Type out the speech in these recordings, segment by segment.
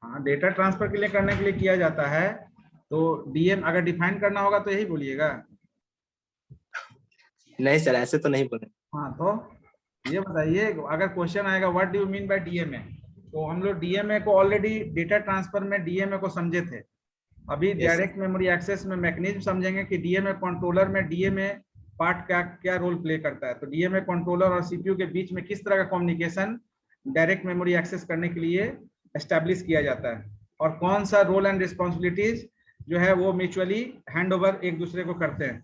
हाँ, data transfer के लिए करने के लिए किया जाता है। तो डीएम अगर डिफाइन करना होगा तो यही बोलिएगा। नहीं सर, ऐसे तो नहीं बोले। हाँ, तो ये बताइए, अगर क्वेश्चन आएगा what do you mean by DMA, तो हम लोग डीएमए को ऑलरेडी डेटा ट्रांसफर में डीएमए को समझे थे। अभी डायरेक्ट मेमोरी एक्सेस में मैकेनिज्म समझेंगे कि डीएमए कंट्रोलर में डीएमए पार्ट क्या क्या रोल प्ले करता है। तो डीएमए कंट्रोलर और सीपीयू के बीच में किस तरह का कम्युनिकेशन डायरेक्ट मेमोरी एक्सेस करने के लिए एस्टेब्लिश किया जाता है, और कौन सा रोल एंड रिस्पॉन्सिबिलिटीज जो है वो म्यूचुअली हैंड ओवर एक दूसरे को करते हैं।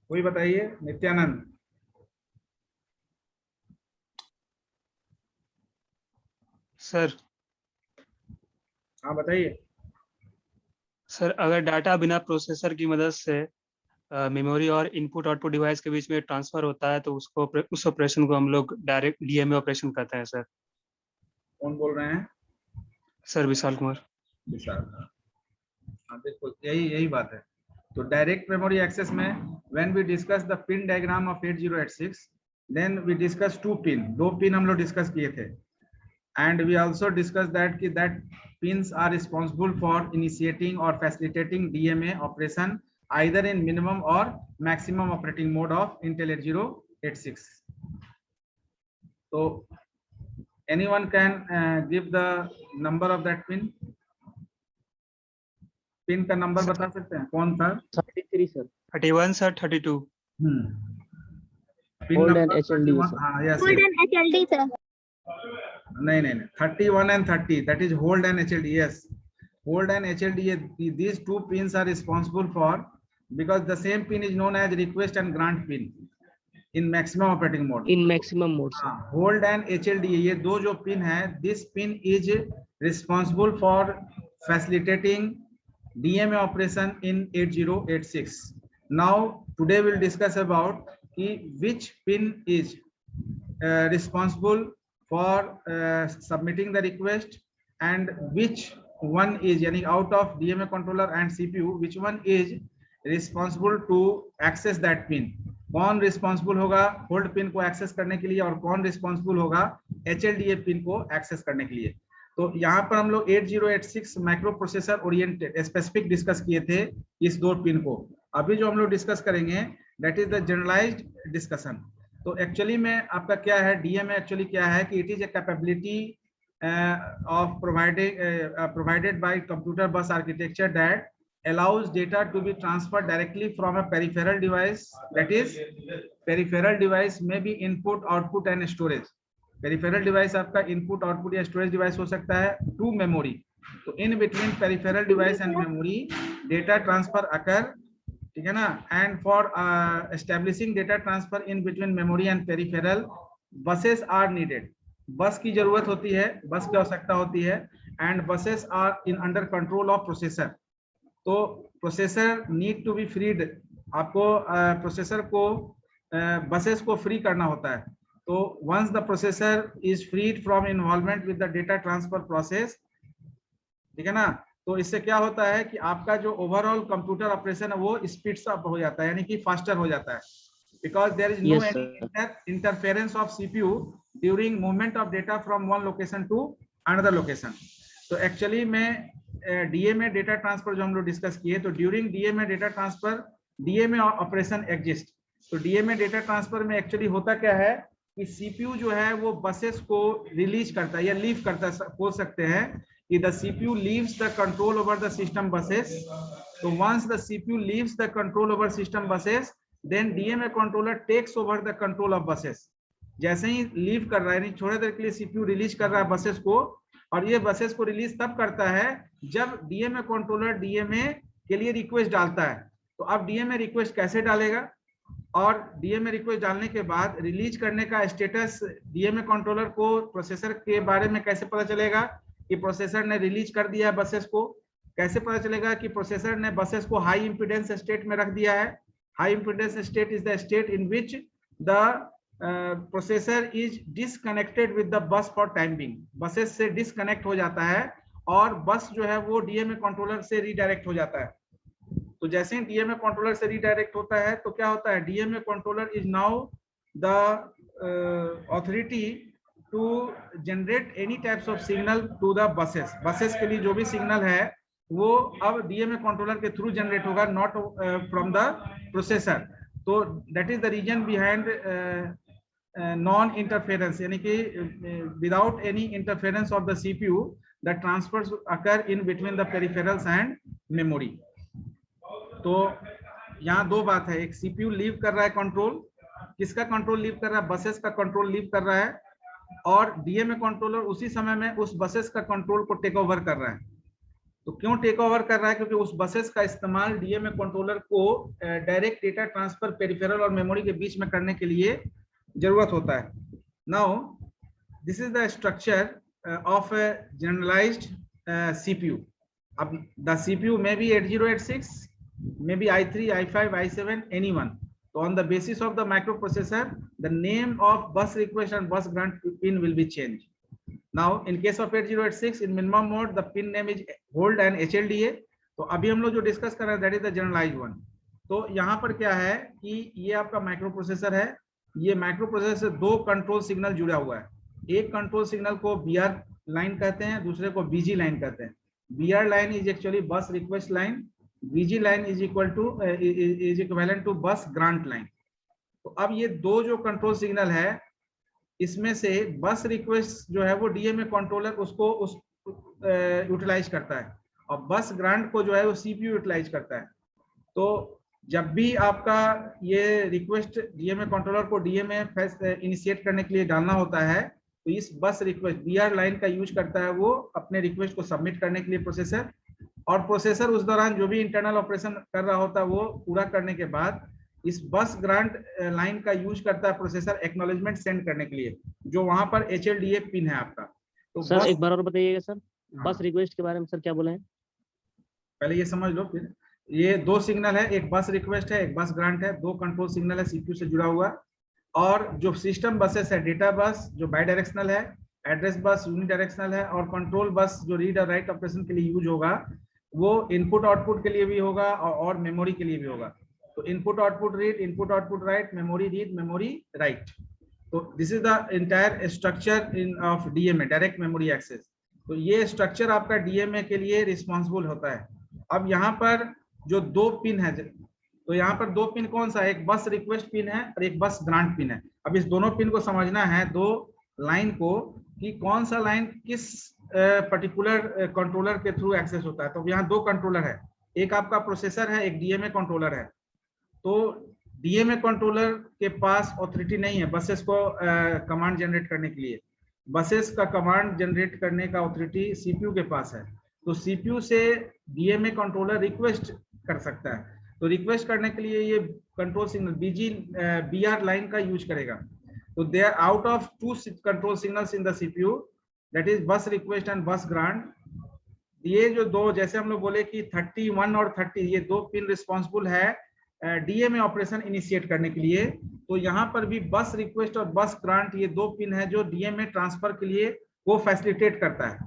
कोई बताइए, नित्यानंद। सर। हाँ बताइए। सर, अगर डाटा बिना प्रोसेसर की मदद से मेमोरी और इनपुट आउटपुट डिवाइस के बीच में ट्रांसफर होता है तो उस ऑपरेशन को हम लोग डायरेक्ट डीएमए ऑपरेशन कहते हैं सर। कौन बोल रहे हैं? सर, विशाल कुमार। विशाल। हाँ बिल्कुल, यही बात है। तो डायरेक्ट मेमोरी एक्सेस में when we discuss the pin diagram of 8086 then we discuss two pin, दो पिन हम लोग डिस्कस किए थे। And we also discuss that pins are responsible for initiating और facilitating DMA operation either in minimum or maximum operating mode of Intel 8086. So anyone can give the number of that pin? Pin का number बता सकते हैं? कौन था? 33 sir. 31 sir, 32। Pin number HLD। हाँ yes, hold and HLD sir. नहीं 31 and 30, that is hold and HLD. yes, hold and HLD, these two pins are responsible for, because the same pin is known as request and grant pin in maximum operating mode. In maximum mode sir. hold and HLD, ये दो जो pin है, this pin is responsible for facilitating DMA operation in 8086. Now today we'll discuss about which pin is responsible for submitting the request, and which one is, yani out of DMA controller and CPU, which one is responsible to access that pin. कौन responsible होगा hold pin को access करने के लिए, और कौन responsible होगा HLDA pin को एक्सेस करने के लिए। तो यहाँ पर हम लोग 8086 micro processor oriented specific discuss किए थे इस दो पिन को। अभी जो हम लोग डिस्कस करेंगे that is the generalised discussion. तो एक्चुअली में आपका क्या है, डीएमए एक्चुअली क्या है कि it is a capability of provided by computer bus architecture that allows data to be transferred directly from a peripheral device, that is peripheral device may be input output and storage. peripheral device आपका input output या storage device हो सकता है, to memory. तो in between peripheral device and memory data transfer occur, ठीक है ना। and for establishing data transfer in between memory and peripheral, buses are needed. बस की जरूरत होती है, बस की आवश्यकता होती है, and buses are in under control of processor. तो processor need to be freed, आपको प्रोसेसर को बसेस को फ्री करना होता है। तो once the processor is freed from involvement with the data transfer process, ठीक है ना, तो इससे क्या होता है कि आपका जो ओवरऑल कंप्यूटर ऑपरेशन है वो स्पीड्स अप हो जाता है, यानी कि फास्टर हो जाता है, because there is no Yes, any interference of CPU during movement of data from one location to another location. तो एक्चुअली में डीएमए डेटा ट्रांसफर जो हम लोग डिस्कस किए, तो during DMA data transfer DMA operation exist. तो DMA data transfer में actually होता क्या है कि सीपीयू जो है वो बसेस को रिलीज करता है या लीव करता है, बोल सकते हैं कि the CPU leaves the control over the system buses. तो once the CPU leaves the control over system buses, then DMA controller takes over the control of buses. जैसे ही लीव कर रहा है, यानी थोड़ी देर के लिए सीपीयू रिलीज कर रहा है बसेस को, और ये बसेस को रिलीज तब करता है जब डीएमए कंट्रोलर डीएमए के लिए रिक्वेस्ट डालता है। तो अब डीएमए रिक्वेस्ट कैसे डालेगा, और डीएमए रिक्वेस्ट डालने के बाद रिलीज करने का स्टेटस डीएमए कंट्रोलर को प्रोसेसर के बारे में कैसे पता चलेगा कि प्रोसेसर ने रिलीज कर दिया है बसेस को। कैसे पता चलेगा कि प्रोसेसर ने बसेस को हाई इंपीडेंस स्टेट में रख दिया है। High impedance state is the state in which the processor is disconnected with the bus for time being. Buses से डिसकनेक्ट हो जाता है और बस जो है वो डीएमए कंट्रोलर से रीडायरेक्ट हो जाता है। तो जैसे ही डीएमए कंट्रोलर से रीडायरेक्ट होता है तो क्या होता है, DMA controller is now the authority to generate any types of signal to the buses. Buses के लिए जो भी सिग्नल है वो अब डीएमए कंट्रोलर के थ्रू जनरेट होगा, नॉट फ्रॉम द प्रोसेसर। तो that is the reason behind non interference, यानी कि without any interference of the CPU the transfers occur in between the peripherals and memory. तो यहाँ दो बात है, एक सीपीयू लीव कर रहा है कंट्रोल, किसका कंट्रोल लीव कर रहा है, बसेस का कंट्रोल लीव कर रहा है, और डीएमए कंट्रोलर उसी समय में उस बसेस का कंट्रोल को टेक ओवर कर रहा है। तो क्यों टेक ओवर कर रहा है, क्योंकि उस बसेस का इस्तेमाल डीएमए कंट्रोलर को डायरेक्ट डेटा ट्रांसफर पेरिफेरल और मेमोरी के बीच में करने के लिए जरूरत होता है। Now this is the structure of generalized CPU. अब the CPU may be 8086, may be i3, i5, i7, any one. So on the basis of the microprocessor, the name of bus request and bus grant pin will be changed. Now in case of 8086 in minimum mode the pin name is hold and HLDA. तो अभी हम लोग जो discuss कर रहे हैं that is the generalized one. तो यहाँ पर क्या है कि ये आपका माइक्रोप्रोसेसर है, ये माइक्रोप्रोसेसर से दो कंट्रोल सिग्नल जुड़ा हुआ है। एक कंट्रोल सिग्नल को BR लाइन कहते हैं, दूसरे को BG लाइन कहते हैं। BR line is actually bus request line, BG line is equivalent to bus grant line. तो अब ये दो जो कंट्रोल सिग्नल है इसमें से बस रिक्वेस्ट जो है वो डीएमए कंट्रोलर उसको यूटिलाइज करता है, और बस ग्रांट को जो है वो सीपीयू यूटिलाइज करता है। तो जब भी आपका ये रिक्वेस्ट डीएमए कंट्रोलर को डीएमए इनिशिएट करने के लिए डालना होता है तो इस बस रिक्वेस्ट BR लाइन का यूज करता है वो अपने रिक्वेस्ट को सबमिट करने के लिए प्रोसेसर, और प्रोसेसर उस दौरान जो भी इंटरनल ऑपरेशन कर रहा होता है वो पूरा करने के बाद इस बस ग्रांट लाइन का यूज करता है प्रोसेसर एक्नॉलेजमेंट सेंड करने के लिए, जो वहां पर HLDA पिन है आपका। तो सर एक बार और बताइएगा सर, हाँ। बस रिक्वेस्ट के बारे में सर क्या बोले हैं? पहले ये समझ लो, फिर ये दो सिग्नल है, एक बस रिक्वेस्ट है, एक बस ग्रांट है, दो कंट्रोल सिग्नल है सीपीयू से जुड़ा हुआ, और जो सिस्टम बसेस है, डेटा बस जो बाई डायरेक्शनल है, एड्रेस बस यूनिडायरेक्शनल है, और कंट्रोल बस जो रीड और राइट ऑपरेशन के लिए यूज होगा वो इनपुट आउटपुट के लिए भी होगा और मेमोरी के लिए भी होगा। तो input output read, input output write, memory read, memory write. तो this is the entire structure in of DMA, direct memory access. तो ये स्ट्रक्चर आपका डीएमए के लिए रिस्पॉन्सिबल होता है। अब यहाँ पर जो दो पिन है, तो यहाँ पर दो पिन कौन सा है, एक बस रिक्वेस्ट पिन है और एक बस ग्रांट पिन है। अब इस दोनों पिन को समझना है, दो लाइन को, कि कौन सा लाइन किस पर्टिकुलर कंट्रोलर के थ्रू एक्सेस होता है। तो यहाँ दो कंट्रोलर है, एक आपका प्रोसेसर है, एक डीएमए कंट्रोलर है। तो डीएमए कंट्रोलर के पास ऑथोरिटी नहीं है बसेस को कमांड जनरेट करने के लिए, बसेस का कमांड जनरेट करने का ऑथोरिटी सीपीयू के पास है। तो सीपीयू से डीएमए कंट्रोलर रिक्वेस्ट कर सकता है, तो रिक्वेस्ट करने के लिए ये कंट्रोल सिग्नल BR लाइन का यूज करेगा। तो they are out of two control signals in the CPU, that is bus request and bus grant. ये जो दो, जैसे हम लोग बोले कि 31 और 30, ये दो पिन रिस्पॉन्सिबल है डीएमए ऑपरेशन इनिशिएट करने के लिए। तो यहाँ पर भी बस रिक्वेस्ट और बस ग्रांट ये दो पिन है जो डीएमए ट्रांसफर के लिए वो फैसिलिटेट करता है।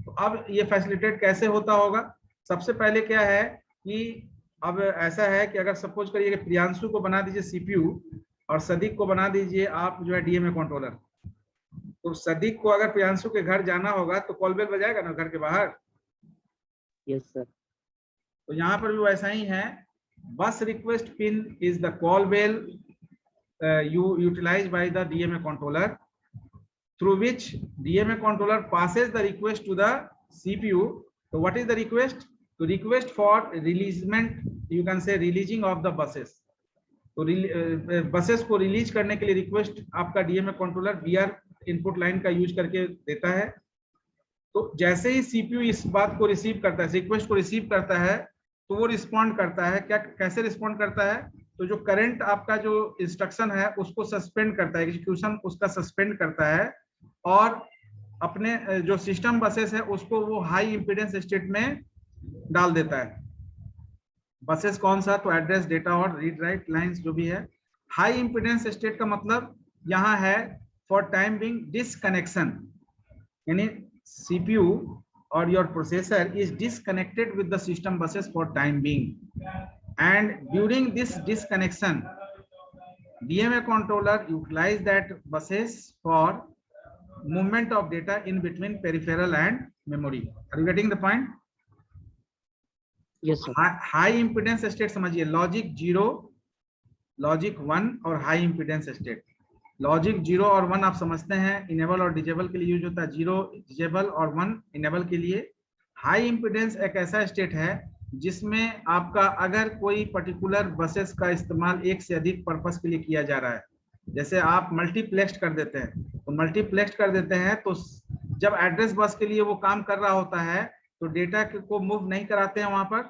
तो अब ये फैसिलिटेट कैसे होता होगा, सबसे पहले क्या है कि अब ऐसा है कि अगर सपोज करिए कि प्रियांशु को बना दीजिए सीपीयू और सदीक को बना दीजिए आप जो है डीएमए कंट्रोलर। तो सदीक को अगर प्रियांशु के घर जाना होगा तो कॉल बेल बजाएगा ना घर के बाहर। Yes sir. तो यहाँ पर भी वैसा ही है, bus request pin is the call bell utilized by the DMA controller, through which DMA controller passes the request to the CPU. So what is the request? To request for releasement, you can say releasing of the buses. तो buses को release करने के लिए request आपका DMA controller BR input line का use करके देता है। तो जैसे ही सीपीयू इस बात को रिसीव करता है, रिक्वेस्ट को रिसीव करता है, तो वो रिस्पॉन्ड करता है। क्या, कैसे रिस्पॉन्ड करता है, तो जो करंट आपका जो इंस्ट्रक्शन है उसको सस्पेंड करता है, एग्जीक्यूशन उसका सस्पेंड करता है, और अपने जो सिस्टम बसेस है उसको वो हाई इंपीडेंस स्टेट में डाल देता है। बसेस कौन सा, तो एड्रेस, डेटा और रीड राइट लाइंस जो भी है। हाई इंपीडेंस स्टेट का मतलब यहाँ है फॉर टाइम बिंग डिसकनेक्शन, यानी CPU or your processor is disconnected with the system buses for time being, and during this disconnection DMA controller utilize that buses for movement of data in between peripheral and memory. Are you getting the point? Yes, sir. High impedance state समझिए, logic 0, logic 1 और high impedance state. Logic 0 और 1 आप समझते हैं enable और disable के लिए use होता है, 0 डिजेबल और 1 इनेबल के लिए। हाई इम्पीडेंस एक ऐसा स्टेट है जिसमें आपका अगर कोई पर्टिकुलर बसेस का इस्तेमाल एक से अधिक पर्पस के लिए किया जा रहा है, जैसे आप मल्टीप्लेक्स कर देते हैं, तो मल्टीप्लेक्स कर देते हैं तो जब एड्रेस बस के लिए वो काम कर रहा होता है तो डेटा को मूव नहीं कराते हैं वहां पर।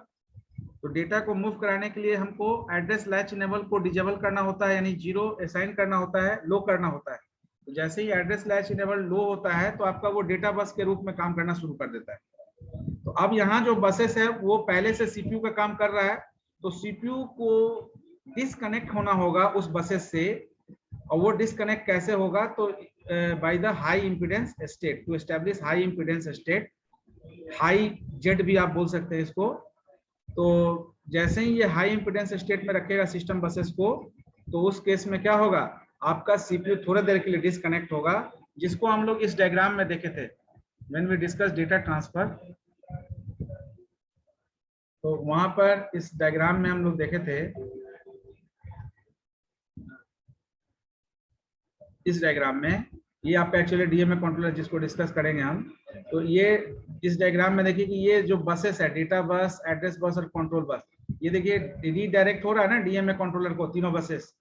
तो डेटा को मूव कराने के लिए हमको एड्रेस लैच इनेबल को डिजेबल करना होता है, यानी 0 असाइन करना होता है, लो करना होता है। तो जैसे ही एड्रेस लैच इनेबल लो होता है तो आपका वो डेटा बस के रूप में काम करना शुरू कर देता है। तो अब यहाँ जो बसेस है वो पहले से सीपीयू का काम कर रहा है, तो सीपीयू को डिस्कनेक्ट होना होगा उस बसेस से, और वो डिस्कनेक्ट कैसे होगा? तो by the high impedance state, to establish high impedance state, high Z भी आप बोल सकते हैं इसको। तो जैसे ही ये हाई इम्पीडेंस स्टेट में रखेगा सिस्टम बसेस को, तो उस केस में क्या होगा, आपका सीपीयू थोड़ी देर के लिए डिस्कनेक्ट होगा, जिसको हम लोग इस डायग्राम में देखे थे when we discuss data transfer. तो वहां पर इस डायग्राम में हम लोग देखे थे, इस डायग्राम में ये आपका एक्चुअली डीएमए कंट्रोलर जिसको डिस्कस करेंगे हम। तो ये इस डायग्राम में देखिए कि ये जो बसेस है, डेटा बस, एड्रेस बस और कंट्रोल बस, ये देखिए रीडायरेक्ट हो रहा है ना डीएमए कंट्रोलर को, तीनों बसेस।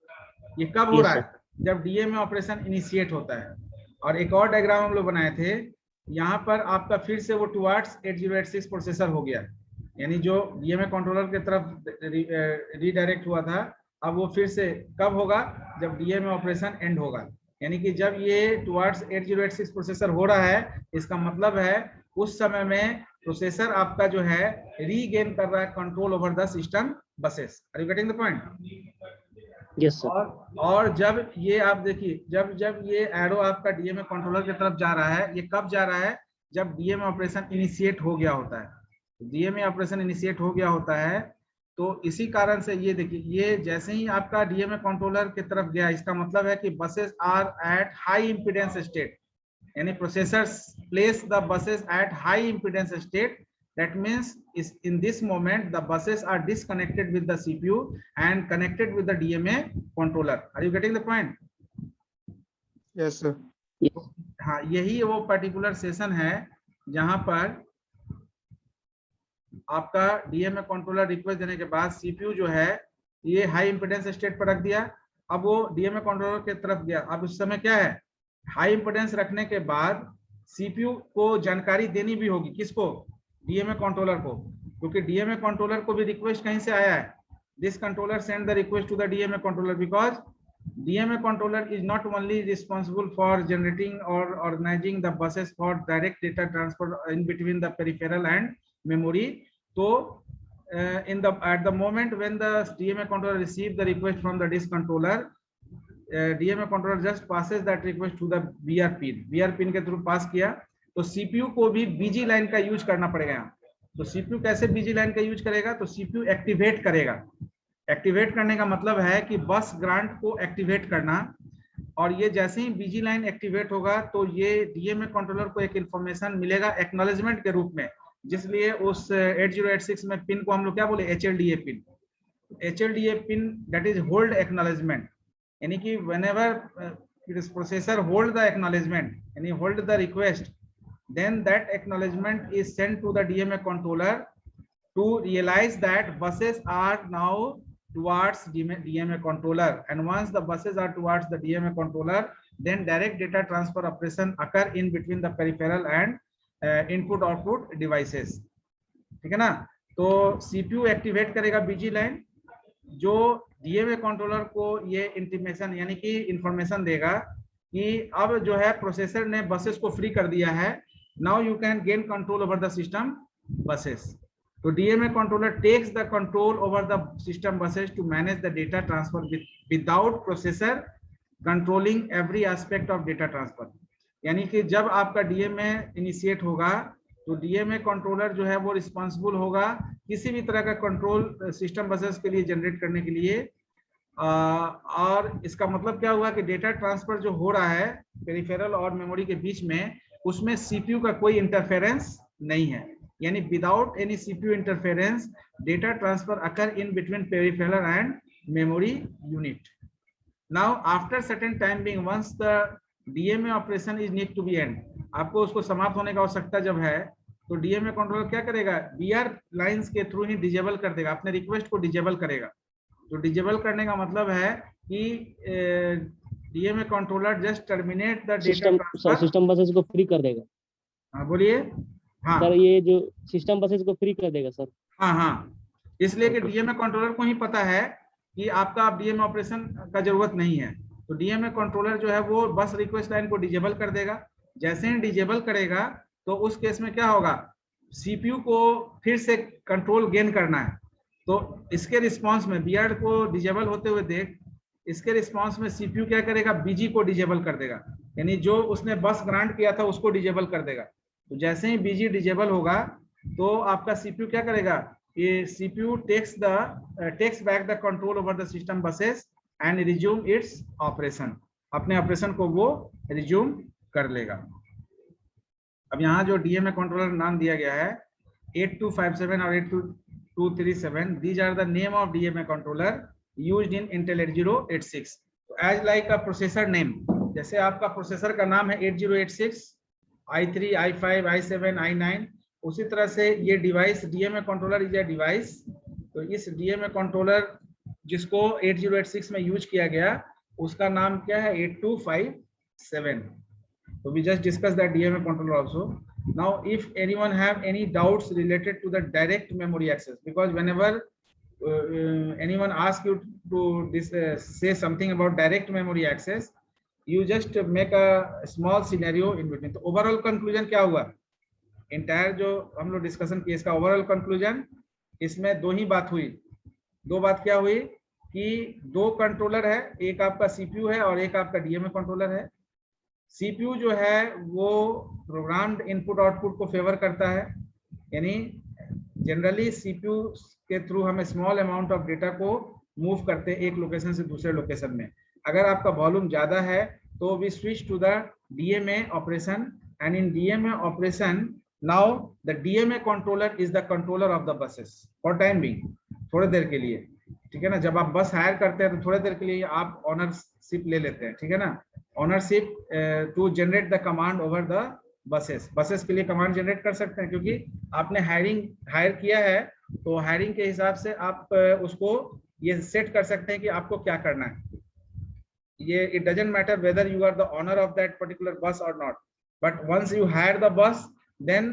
ये कब हो रहा है? जब डीएमए ऑपरेशन इनिशिएट होता है। और एक और डायग्राम हम लोग बनाए थे, यहाँ पर आपका फिर से वो टुवर्ड्स 8086 प्रोसेसर हो गया, यानी जो डीएमए कंट्रोलर की तरफ रीडायरेक्ट हुआ था, अब वो फिर से कब होगा? जब डीएमए ऑपरेशन एंड होगा, यानी कि जब ये टुवर्ड्स 8086 प्रोसेसर हो रहा है, इसका मतलब है उस समय में प्रोसेसर आपका जो है रीगेन कर रहा है control over the system buses. Are you getting the point? Yes sir. और जब ये आप देखिए, जब ये एरो आपका डीएमए कंट्रोलर की तरफ जा रहा है, ये कब जा रहा है? जब डीएमए ऑपरेशन इनिशिएट हो गया होता है। डीएमए ऑपरेशन इनिशिएट हो गया होता है, तो इसी कारण से ये देखिए, ये जैसे ही आपका डीएमए कंट्रोलर की तरफ गया, इसका मतलब है कि buses are at high impedance state, यानी processors place the buses at high impedance state. That means is in this moment the buses are disconnected with the CPU and connected with the DMA controller. Are you getting the point? Yes, sir. हाँ, यही वो particular session है जहां पर आपका DMA controller request देने के बाद सीपीयू जो है ये हाई इम्पीडेंस स्टेट पर रख दिया। अब वो डीएमए कंट्रोलर की तरफ गया। अब उस समय क्या है, हाई इम्पीडेंस रखने के बाद सीपीयू को जानकारी देनी भी होगी, किसको? डीएमए कंट्रोलर को, क्योंकि डीएमए कंट्रोलर को भी रिक्वेस्ट कहीं से आया है। This controller send the request to the DMA controller because DMA controller is not only responsible for generating or organizing the buses for direct data transfer in between the peripheral and memory. So at the moment when the DMA controller receives the request from the disk controller, DMA controller just passes that request to the BR pin. BR pin के through pass किया, तो CPU को भी BG line का use करना पड़ेगा। तो CPU कैसे BG लाइन का यूज करेगा? तो CPU एक्टिवेट करेगा। एक्टिवेट करने का मतलब है कि बस ग्रांट को एक्टिवेट करना, और ये जैसे ही बीजी लाइन एक्टिवेट होगा तो ये डीएमए कंट्रोलर को एक इंफॉर्मेशन मिलेगा एक्नॉलेजमेंट के रूप में, जिसलिए उस 8086 में पिन को हम लोग क्या बोले? HLDA pin. HLDA pin that is hold acknowledgement, यानी कि whenever this processor hold the acknowledgement, यानी hold the request, then that acknowledgement is sent to the DMA controller to realize that buses are now towards DMA controller, and once the buses are towards the DMA controller, then direct data transfer operation occur in between the peripheral and input output devices. ठीक है ना? तो CPU activate करेगा busy line, जो DMA controller को ये intimation यानी कि इंफॉर्मेशन देगा कि अब जो है प्रोसेसर ने बसेस को फ्री कर दिया है, now you can gain control over the system buses. So DMA controller takes the control over the system buses to manage the data transfer without processor controlling every aspect of data transfer. यानी कि जब आपका DMA initiate होगा तो DMA controller जो है वो responsible होगा किसी भी तरह का कंट्रोल सिस्टम बसेस के लिए जनरेट करने के लिए। और इसका मतलब क्या हुआ कि डेटा ट्रांसफर जो हो रहा है पेरिफेरल और मेमोरी के बीच में, उसमें सीपीयू का कोई इंटरफेरेंस नहीं है, यानी without any CPU interference data transfer occur in between peripheral and memory unit. Now after certain time being once the DMA operation is need to be end, आपको उसको समाप्त होने का आवश्यकता जब है तो डीएमए कंट्रोलर क्या करेगा, बीआर लाइंस के थ्रू ही डिजेबल कर देगा, अपने रिक्वेस्ट को डिजेबल करेगा। तो डिजेबल करने का मतलब है कि DMA controller just terminate the data transfer. System buses को फ्री कर देगा। हाँ बोलिए। हाँ सर ये जो सिस्टम बसेस को फ्री कर देगा सर। हाँ हाँ, इसलिए कि डीएमए कंट्रोलर को ही पता है कि आपका अब डीएमए ऑपरेशन का जरूरत नहीं है, तो डीएमए कंट्रोलर जो है वो बस रिक्वेस्ट लाइन को डिजेबल कर देगा। जैसे ही डिजेबल करेगा तो उस केस में क्या होगा, सीपीयू को फिर से कंट्रोल गेन करना है, तो इसके रिस्पांस में बीआर को डिजेबल होते हुए देख, इसके रिस्पांस में सीपीयू क्या करेगा, बीजी को डिजेबल कर देगा, यानी जो उसने बस ग्रांट किया था उसको डिजेबल कर देगा। तो जैसे ही बीजी डिजेबल होगा तो आपका सीपीयू क्या करेगा, ये CPU takes back the control over the system buses and resume its operation, अपने ऑपरेशन को वो रिज्यूम कर लेगा। अब यहाँ जो डीएमए कंट्रोलर नाम दिया गया है 8257 और 8237, these are the name of DMA controller used in Intel 8086. तो as like a processor name, जैसे आपका प्रोसेसर का नाम है 8086, i3, i5, i7, i9, उसी तरह से ये device DMA controller is a device. तो इस डीएमए कंट्रोलर जिसको 8086 में यूज किया गया उसका नाम क्या है, 8257। So we just discussed that DMA controller also. Now if anyone have any doubts related to the direct memory access, because whenever anyone asks you to say something about direct memory access, you just make a small scenario in between. तो overall conclusion क्या हुआ, entire जो हम लोग discussion किए इसका overall conclusion, इसमें दो ही बात हुई। दो बात क्या हुई कि दो कंट्रोलर है, एक आपका सीपीयू है और एक आपका डीएमए कंट्रोलर है। सीपीयू जो है वो प्रोग्राम्ड इनपुट आउटपुट को फेवर करता है, यानी जनरली सीपीयू के थ्रू हम स्मॉल अमाउंट ऑफ डेटा को मूव करते हैं एक लोकेशन से दूसरे लोकेशन में। अगर आपका वॉल्यूम ज्यादा है तो we switch to the DMA operation, and in DMA operation now the DMA controller is the controller of the buses for time being, थोड़ी देर के लिए, ठीक है ना। जब आप बस हायर करते हैं तो थोड़ी देर के लिए आप ऑनरशिप ले लेते हैं, ठीक है ना, ownership to generate the command over the buses के लिए कमांड जनरेट कर सकते हैं, क्योंकि आपने हायर किया है तो हायरिंग के हिसाब से आप उसको ये सेट कर सकते हैं कि आपको क्या करना है। ये it doesn't matter whether you are the owner of that particular bus और not, but once you hire the bus then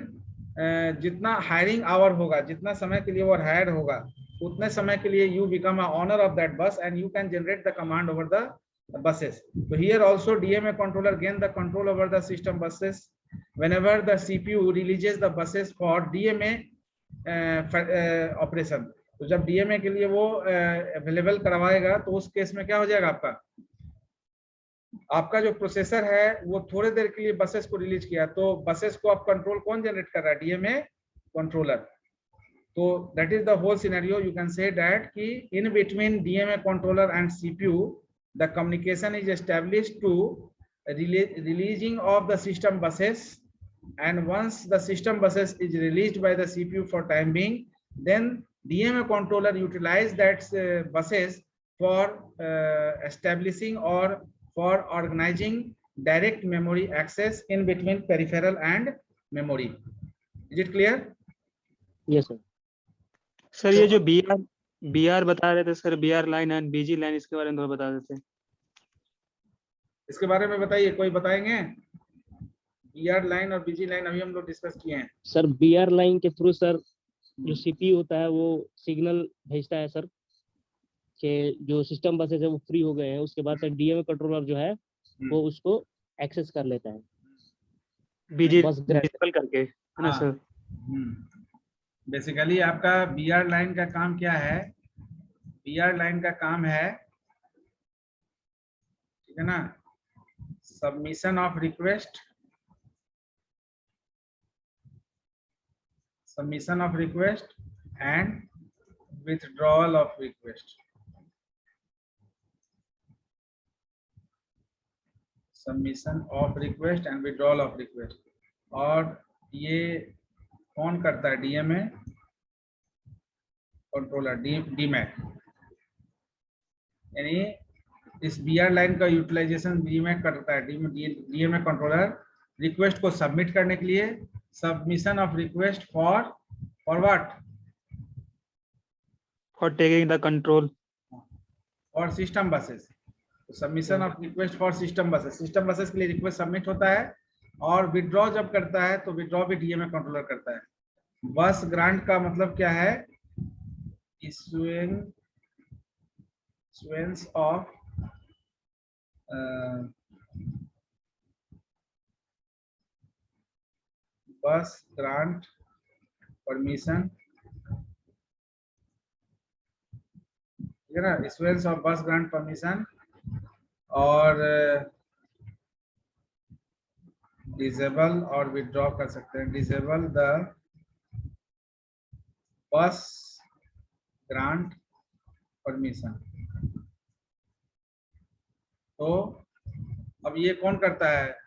जितना हायरिंग आवर होगा, जितना समय के लिए वो हायर होगा, उतने समय के लिए you become a owner of that bus and you can generate the command over the buses. So here also DMA controller gain the control over the system buses whenever the CPU releases the buses for DMA operation. तो जब DMA के लिए वो available करवाएगा तो उस case में क्या हो जाएगा, आपका जो प्रोसेसर है वो थोड़ी देर के लिए बसेस को रिलीज किया, तो बसेस को अब कंट्रोल कौन जनरेट कर रहा है, DMA controller. So that is the whole scenario. You can say that ki in between DMA controller and CPU, the communication is established to releasing of the system buses, and once the system buses is released by the CPU for time being, then DMA controller utilize that buses for establishing or for organizing direct memory access in between peripheral and memory. Is it clear? Yes sir. Sir ये जो BR बता रहे थे sir, BR line and BG line, इसके बारे में थोड़ा बता देते हैं। इसके बारे में बताइए, कोई बताएंगे? बीआर लाइन और बीजी लाइन अभी हम लोग डिस्कस किए हैं सर। बीआर लाइन के थ्रू सर जो सीपीयू होता है वो सिग्नल भेजता है सर कि जो सिस्टम बसेस है वो फ्री हो गए हैं, उसके बाद सर डीएमए कंट्रोलर जो है वो उसको एक्सेस कर लेता है बीजी बस डिसेबल करके, है ना सर। बेसिकली आपका बीआर लाइन का काम क्या है, बीआर लाइन का काम है, ठीक है ना, submission of request submission of request and withdrawal of request. Submission of request and withdrawal of request. और ये कौन करता है? डीएमए कंट्रोलर, डीमैक, यानी इस बीआर लाइन का यूटिलाइजेशन डीमैक करता है। डीएमए कंट्रोलर रिक्वेस्ट को सबमिट करने के लिए, submission of request for what? For taking the control और system buses. Submission of request for system buses, system buses के लिए रिक्वेस्ट सबमिट होता है। और विड्रॉ जब करता है तो विड्रॉ भी डीएमए कंट्रोलर करता है। बस ग्रांट का मतलब क्या है? issuance of bus grant permission, ठीक है ना? issuance of bus grant permission और disable और withdraw कर सकते हैं। disable the bus grant permission. तो अब ये कौन करता है?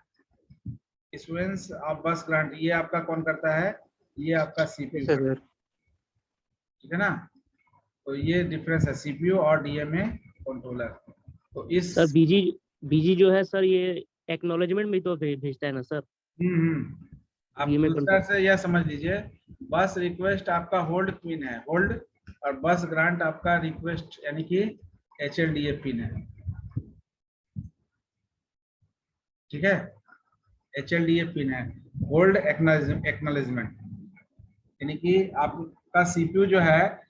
इशुएंस ऑफ बस ग्रांट, ये आपका कौन करता है? ये आपका सीपीयू, ठीक है ना? तो ये डिफरेंस है सीपीयू और डीएमए कंट्रोलर। तो इस सर बीजी जो है सर, ये एक्नॉलेजमेंट में तो भेजता है ना सर? आप दूसरा से यह समझ लीजिए, बस रिक्वेस्ट आपका होल्ड पिन है, होल्ड, और बस ग्रांट आपका रिक्वेस्ट यानी कि एचएलडीए पिन है, ठीक है? एचएलडीए पिन है, होल्ड एक्नॉलेजमेंट, यानी कि आपका सीपीयू जो है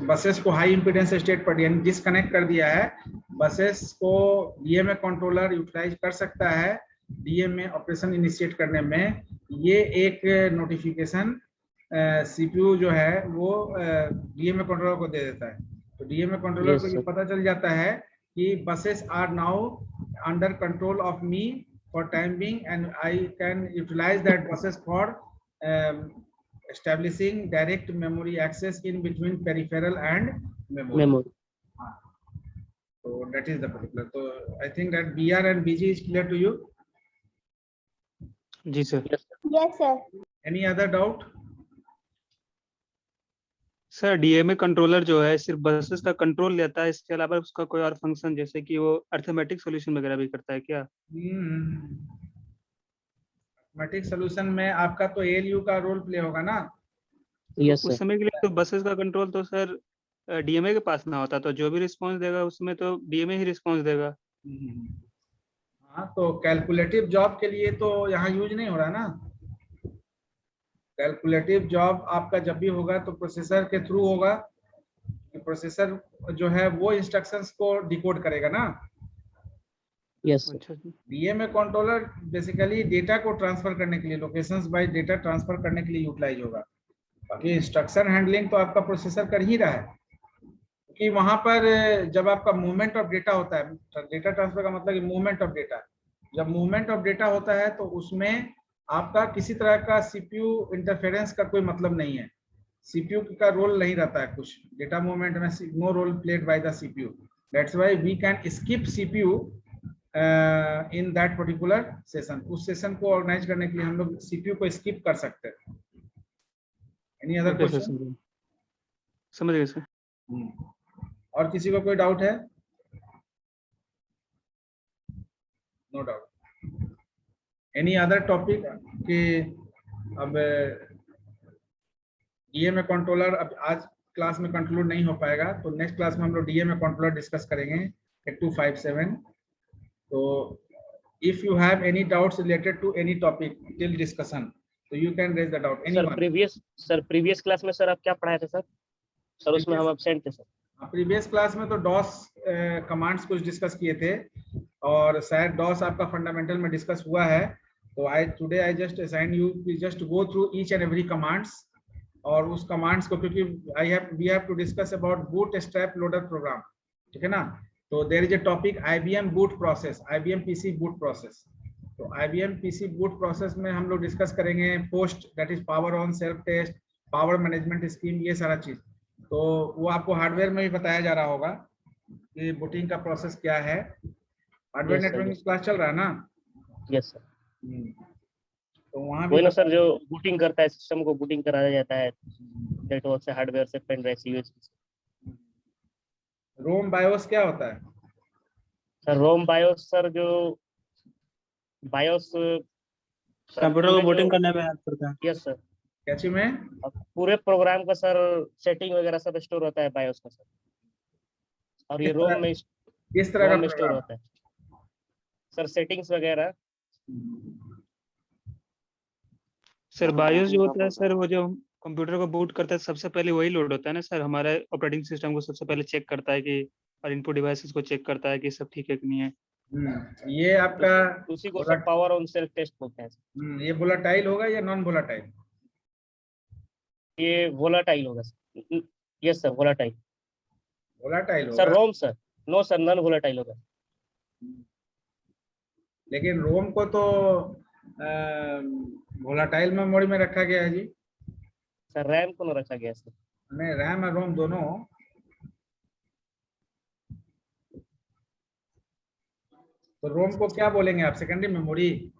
बसेस को हाई इंपीडेंस स्टेट पर यानी डिस्कनेक्ट कर दिया है। बसेस को डीएमए कंट्रोलर यूटिलाइज कर सकता है डीएमए ऑपरेशन इनिशिएट करने में। ये एक नोटिफिकेशन सीपीयू जो है वो डीएमए कंट्रोलर को दे देता है। तो डीएमए कंट्रोलर को ये पता चल जाता है कि buses are now under control of me for time being and I can utilise that buses for establishing direct memory access in between peripheral and memory. So that is the particular. So I think that BR and BG is clear to you. जी sir. Yes sir. Any other doubt? Sir DMA controller जो है सिर्फ buses का control लेता है, इसके अलावा उसका कोई और फंक्शन जैसे कि वो अर्थमेटिक सॉल्यूशन वगैरह भी करता है क्या? अर्थमेटिक सॉल्यूशन में आपका तो एएलयू का रोल प्ले होगा ना? यस उस समय के लिए तो बसेस का कंट्रोल तो सर डीएमए के पास ना होता, तो जो भी रिस्पांस देगा उसमें तो डीएमए ही रिस्पांस देगा। हाँ, तो कैलकुलेटिव जॉब के लिए तो यहाँ यूज नहीं हो रहा ना। कैलकुलेटिव जॉब आपका जब भी होगा तो प्रोसेसर के थ्रू होगा। प्रोसेसर जो है वो इंस्ट्रक्शंस को डिकोड करेगा ना। Yes DMA controller basically data को ट्रांसफर करने के लिए, लोकेशंस बाय डेटा ट्रांसफर करने के लिए यूटिलाइज होगा। बाकी इंस्ट्रक्शन हैंडलिंग तो आपका प्रोसेसर कर ही रहा है, क्योंकि वहां पर जब आपका मूवमेंट ऑफ डेटा होता है, डेटा ट्रांसफर का मतलब मूवमेंट ऑफ डेटा, जब मूवमेंट ऑफ डेटा होता है तो उसमें आपका किसी तरह का सीपीयू इंटरफेरेंस का कोई मतलब नहीं है। सीपीयू का रोल नहीं रहता है कुछ डेटा मूवमेंट में, no role played by the CPU. That's why we can skip CPU in that particular session. उस सेशन को ऑर्गेनाइज करने के लिए हम लोग सीपीयू को स्किप कर सकते हैं। Any other question? समझ गए सर। और किसी को कोई डाउट है? No doubt. Any other topic कि अब डीएमए कंट्रोलर अब आज क्लास में कंक्लूड नहीं हो पाएगा, तो नेक्स्ट क्लास में हम लोग डीएमए कंट्रोलर डिस्कस करेंगे 8257। तो if you have any doubts related to any topic till discussion, तो you can raise the doubt. Sir previous class में सर आप क्या पढ़ाए थे सर? सर उसमें हम एब्सेंट थे सर। प्रीवियस क्लास में तो डॉस कमांड्स कुछ डिस्कस किए थे, और शायद डॉस आपका फंडामेंटल में डिस्कस हुआ है। तो today I just assign you just go through each and every commands, और उस कमांड्स को, क्योंकि we have to discuss about bootstrap loader program, ठीक है ना। तो there is a topic IBM boot process, IBM PC boot process. तो IBM PC boot process में हम लोग डिस्कस करेंगे POST, that is power on, self test, power management scheme, ये सारा चीज। तो वो आपको हार्डवेयर में भी बताया जा रहा होगा कि बूटिंग का प्रोसेस क्या है। Hardware Yes, sir, networking yes. Class चल रहा है ना? यस सर, तो वहाँ भी वही ना सर जो बूटिंग करता है, सिस्टम को बूटिंग कराया जाता है नेटवर्क से, हार्डवेयर से, पेन ड्राइव से, यूएसबी से। रोम बायोस क्या होता है? सर रोम बायोस, सर जो बायोस कंप्यूटर को बूटिंग करने में हेल्प करता है। यस सर, कैची में? पूरे प्रोग्राम का सर सेटिंग वगैरह सब स्टोर होता है बायोस का सर, और ये रोम में किस तरह का स्टोर प्रोग्राम? होता है सर, सेटिंग्स वगैरह। सर बायोस जो होता है सर, वो जो कंप्यूटर को बूट करता है सबसे पहले वही लोड होता है ना सर, हमारे ऑपरेटिंग सिस्टम को सबसे पहले चेक करता है कि, और इनपुट डिवाइसेस को चेक करता है कि सब ठीक है कि नहीं है। ये आपका उसी को सब पावर ऑन सेल्फ टेस्ट बोलते हैं। ये वोलाटाइल होगा या नॉन वोलाटाइल? ये वोलाटाइल होगा sir. Yes sir, volatile. Volatile sir होगा। ROM sir, no sir, non volatile होगा। लेकिन रोम को तो वोलाटाइल मेमोरी में रखा गया है जी। सर रैम को न रखा गया सर। नहीं, रैम और रोम दोनों। तो रोम को क्या बोलेंगे आप, secondary memory?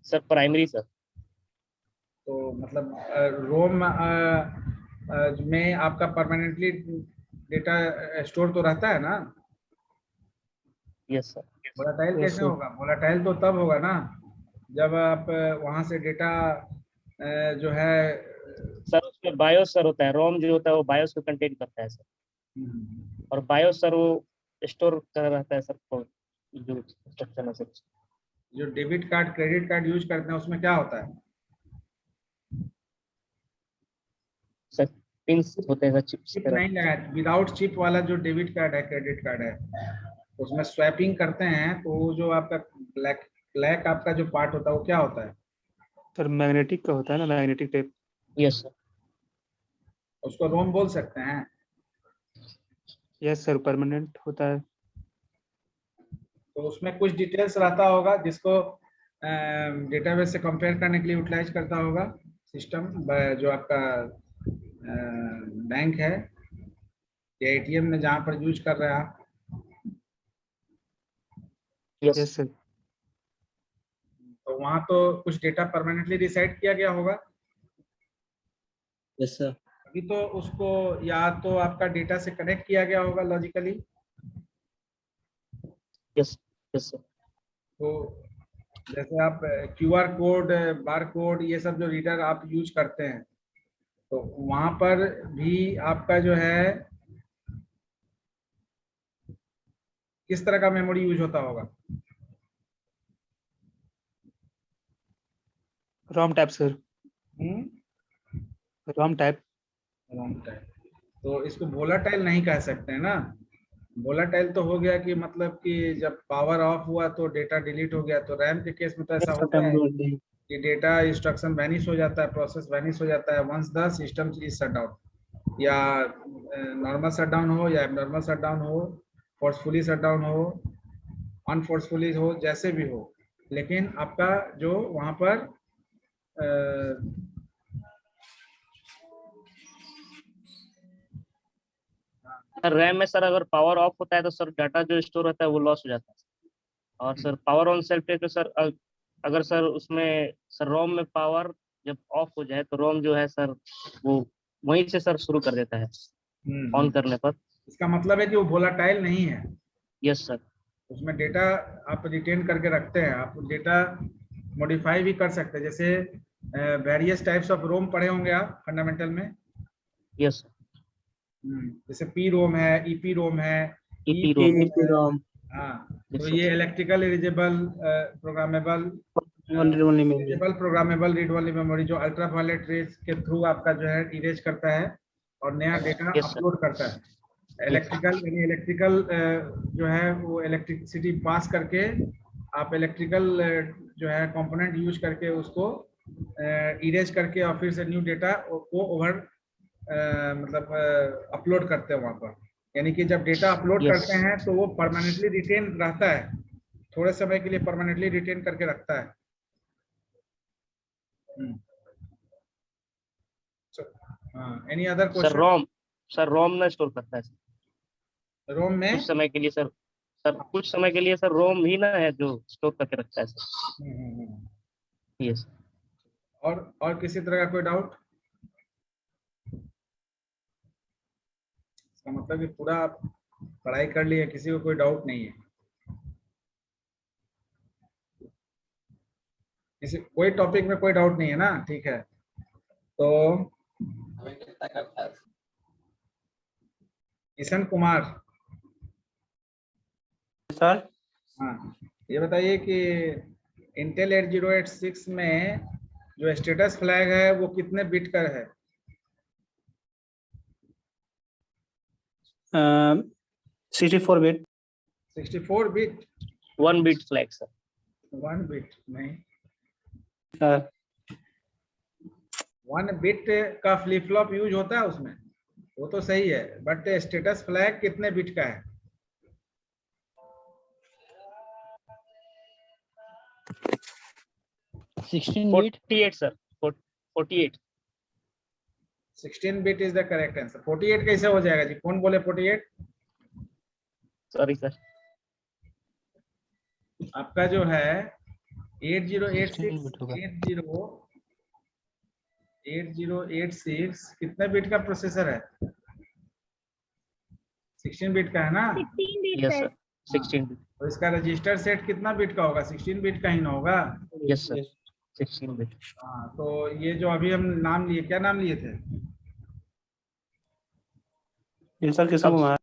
Sir primary sir. तो मतलब रोम में आपका परमानेंटली डेटा स्टोर तो रहता है ना? Yes sir. वोलाटाइल Yes, कैसे sir. होगा? वोलाटाइल तो तब होगा ना जब आप वहां से डेटा जो है सर उसमें बायोस सर होता है, रोम जो होता है वो बायोस को कंटेन करता है सर, और बायोस सर वो स्टोर कर रहता है सर को, जो स्ट्रक्चर है सर। जो debit card credit card use करते हैं उसमें क्या होता है? सर पिंस होते हैं सर, चिप्स चिप तरह। नहीं लगा, विदाउट चिप वाला जो डेबिट कार्ड है, क्रेडिट कार्ड है, उसमें स्वैपिंग करते हैं तो वो जो आपका ब्लैक ब्लैक आपका जो पार्ट होता है वो क्या होता है? सर मैग्नेटिक का होता है ना, मैग्नेटिक टेप। Yes sir. उसको रोम बोल सकते हैं। यस सर, परमानेंट होता है। तो उसमें कुछ डिटेल्स रहता होगा जिसको डेटाबेस से कंपेयर करने के लिए यूटिलाइज करता होगा सिस्टम, जो आपका बैंक है या एटीएम में जहाँ पर यूज कर रहे हैं आप। Yes yes sir. तो वहाँ तो कुछ डेटा परमानेंटली रिसाइड किया गया होगा। Yes sir. अभी तो उसको या तो आपका डेटा से कनेक्ट किया गया होगा लॉजिकली। Yes yes sir. तो जैसे आप QR कोड, बार कोड, ये सब जो रीडर आप यूज करते हैं, तो वहां पर भी आपका जो है किस तरह का मेमोरी यूज होता होगा? रोम टाइप सर, रोम टाइप। Wrong type. तो इसको वोलाटाइल नहीं कह सकते हैं ना। वोलाटाइल तो हो गया कि मतलब कि जब पावर ऑफ हुआ तो डेटा डिलीट हो गया। तो रैम के केस में तो ऐसा होता है कि डेटा इंस्ट्रक्शन वैनिश हो जाता है, प्रोसेस वैनिश हो जाता है once the system is shut down, या नॉर्मल शट डाउन हो या एबनॉर्मल शट डाउन हो, फोर्सफुली शट डाउन हो, अनफोर्सफुली हो, जैसे भी हो। लेकिन आपका जो वहां पर सर रैम में सर अगर पावर ऑफ होता है तो सर डाटा जो स्टोर होता है वो लॉस हो जाता है। और sir power on self test तो सर अगर सर उसमें सर रोम में पावर जब ऑफ हो जाए तो रोम जो है सर वो वहीं से सर शुरू कर देता है ऑन करने पर। इसका मतलब है कि वो वोलाटाइल नहीं है। Yes sir. उसमें डेटा आप रिटेन करके रखते हैं, आप डेटा मॉडिफाई भी कर सकते हैं। जैसे वेरियस टाइप्स ऑफ रोम पढ़े होंगे आप फंडामेंटल में। Yes sir. जैसे पी रोम है, ईपी रोम है, EEPROM। हाँ। तो ये electrical erasable programmable programmable read वाली मेमोरी जो अल्ट्रावायलेट रेज के थ्रू आपका जो है इरेज करता है और नया डेटा Yes, sir. अपलोड करता है। इलेक्ट्रिकल यानी इलेक्ट्रिकल जो है वो इलेक्ट्रिसिटी पास करके आप इलेक्ट्रिकल जो है कंपोनेंट यूज करके उसको इरेज करके और फिर से न्यू डेटा को ओवर मतलब अपलोड करते हैं वहां पर। यानी कि जब डेटा अपलोड Yes. करते हैं तो वो परमानेंटली रिटेन रहता है, थोड़े समय के लिए परमानेंटली रिटेन करके रखता है। Any other sir question? ROM में स्टोर करता है सर रोम में कुछ समय के लिए सर कुछ समय के लिए सर रोम ही ना है जो स्टोर करके रखता है सर। यस। और किसी तरह का कोई डाउट? इसका मतलब कि पूरा आप पढ़ाई कर लिए, किसी को कोई डाउट नहीं है? किसी कोई टॉपिक में कोई डाउट नहीं है ना? ठीक है, तो किशन कुमार सर हाँ, ये बताइए कि इंटेल 8086 में जो स्टेटस फ्लैग है वो कितने बिट का है? 64 bit. 64 bit? 1 bit flag sir. 1 bit नहीं, सर 1 बिट का फ्लिप फ्लॉप यूज होता है उसमें, वो तो सही है, बट स्टेटस फ्लैग कितने बिट का है? 16 bit 48 sir 48। 16 bit is the correct answer. 48 कैसे हो जाएगा जी? कौन बोले 48? Sorry sir. आपका जो है 8086 बिट होगा। 8086 कितने बिट का प्रोसेसर है? 16 बिट का है ना? 16 बिट यस है। Sir 16 bit. तो इसका रजिस्टर सेट कितना बिट का होगा? 16 बिट का ही ना होगा? Yes sir 16 bit. हाँ, तो ये जो अभी हम नाम लिए, क्या नाम लिए थे? Sir Kishan Kumar.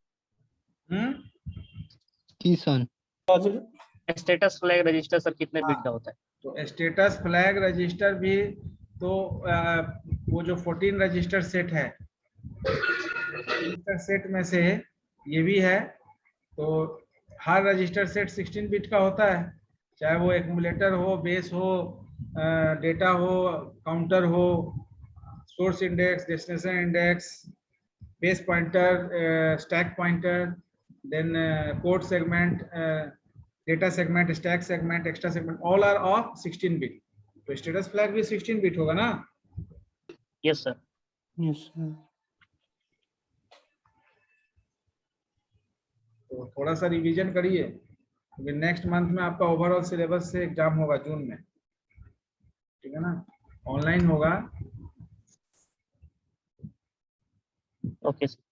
Kishan. Status flag register sir कितने बिट का होता है? तो स्टेटस फ्लैग रजिस्टर भी तो वो जो 14 रजिस्टर सेट है, रजिस्टर सेट में से ये भी है, तो हर रजिस्टर सेट 16 बिट का होता है, चाहे वो एक्यूमुलेटर हो, बेस हो, डेटा हो, काउंटर हो, source index, destination index, base pointer, stack pointer, then code segment, data segment, stack segment, extra segment, all are of 16 bit. तो स्टेटस फ्लैग भी 16 बिट होगा ना? Yes sir. तो थोड़ा सा रिवीजन करिए, क्योंकि नेक्स्ट मंथ में आपका ओवरऑल सिलेबस से एग्जाम होगा जून में, ठीक है ना? ऑनलाइन होगा। Okay sir.